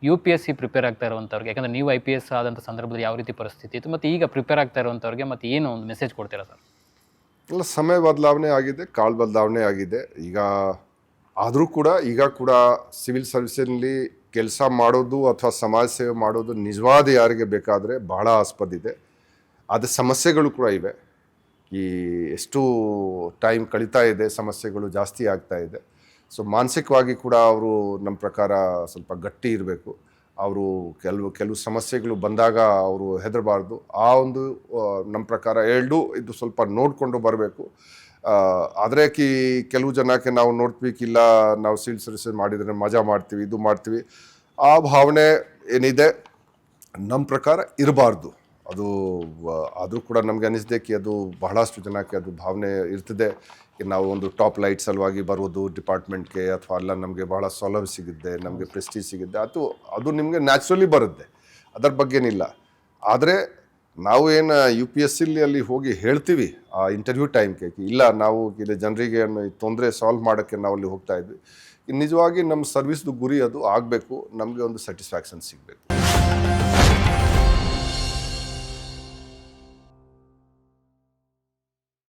You P S C prepare ಆಗ್ತಾ ಇರುವಂಥವ್ರಿಗೆ, ಯಾಕಂದರೆ ನೀವು IPS ಆದಂಥ ಸಂದರ್ಭದಲ್ಲಿ ಯಾವ ರೀತಿ ಪರಿಸ್ಥಿತಿ ಇತ್ತು, ಮತ್ತು ಈಗ ಪ್ರಿಪೇರ್ ಆಗ್ತಾ ಇರುವಂಥವ್ರಿಗೆ ಮತ್ತು ಏನು ಒಂದು ಮೆಸೇಜ್ ಕೊಡ್ತೀರಾ ಸರ್? ಎಲ್ಲ ಸಮಯ ಬದಲಾವಣೆ ಆಗಿದೆ, ಕಾಲ ಬದಲಾವಣೆ ಆಗಿದೆ. ಆದರೂ ಕೂಡ ಈಗ ಕೂಡ ಸಿವಿಲ್ ಸರ್ವಿಸಲ್ಲಿ ಕೆಲಸ ಮಾಡೋದು ಅಥವಾ ಸಮಾಜ ಸೇವೆ ಮಾಡೋದು ನಿಜವಾದ ಯಾರಿಗೆ ಬೇಕಾದರೆ ಬಹಳ ಆಸ್ಪದಿದೆ. ಅದು ಸಮಸ್ಯೆಗಳು ಕೂಡ ಇವೆ. ಎಷ್ಟು ಟೈಮ್ ಕಳೀತಾ ಇದೆ, ಸಮಸ್ಯೆಗಳು ಜಾಸ್ತಿ ಆಗ್ತಾ ಇದೆ. ಸೊ ಮಾನಸಿಕವಾಗಿ ಕೂಡ ಅವರು ನಮ್ಮ ಪ್ರಕಾರ ಸ್ವಲ್ಪ ಗಟ್ಟಿ ಇರಬೇಕು. ಅವರು ಕೆಲವು ಸಮಸ್ಯೆಗಳು ಬಂದಾಗ ಅವರು ಹೆದರಬಾರ್ದು. ಒಂದು ನಮ್ಮ ಪ್ರಕಾರ ಇದು ಸ್ವಲ್ಪ ನೋಡಿಕೊಂಡು ಬರಬೇಕು. ಆದರೆ ಕೆಲವು ಜನಕ್ಕೆ ನಾವು ನೋಡ್ತೀವಿ, ಇಲ್ಲ ನಾವು ಸಿವಿಲ್ ಸರ್ವಿಸಸ್ ಮಾಡಿದರೆ ಮಜಾ ಮಾಡ್ತೀವಿ, ಇದು ಮಾಡ್ತೀವಿ, ಆ ಭಾವನೆ ಏನಿದೆ ನಮ್ಮ ಪ್ರಕಾರ ಇರಬಾರ್ದು. ಆದರೂ ಕೂಡ ನಮಗೆ ಅನಿಸಿದೆ ಅದು ಬಹಳಷ್ಟು ಜನಕ್ಕೆ ಅದು ಭಾವನೆ ಇರ್ತದೆ. ನಾವು ಒಂದು ಟಾಪ್ ಲೈಟ್ ಸಲುವಾಗಿ ಬರೋದು ಡಿಪಾರ್ಟ್ಮೆಂಟ್ಗೆ, ಅಥವಾ ಅಲ್ಲ ನಮಗೆ ಬಹಳ ಸೌಲಭ್ಯ ಸಿಗುತ್ತೆ, ನಮಗೆ ಪ್ರೆಸ್ಟೀಜ್ ಸಿಗುತ್ತೆ, ಅದು ನಿಮಗೆ ನ್ಯಾಚುರಲಿ ಬರುತ್ತೆ, ಅದರ ಬಗ್ಗೆನಿಲ್ಲ. ಆದರೆ ನಾವು ಏನು UPSC ಅಲ್ಲಿ ಹೋಗಿ ಹೇಳ್ತೀವಿ ಆ ಇಂಟರ್ವ್ಯೂ ಟೈಮ್ಗೆ, ಇಲ್ಲ ನಾವು ಇಲ್ಲಿ ಜನರಿಗೆ ತೊಂದರೆ ಸಾಲ್ವ್ ಮಾಡೋಕ್ಕೆ ನಾವು ಅಲ್ಲಿ ಹೋಗ್ತಾ ಇದ್ವಿ, ನಿಜವಾಗಿ ನಮ್ಮ ಸರ್ವಿಸ್ದು ಗುರಿ ಅದು ಆಗಬೇಕು, ನಮಗೆ ಒಂದು ಸ್ಯಾಟಿಸ್ಫ್ಯಾಕ್ಷನ್ ಸಿಗಬೇಕು.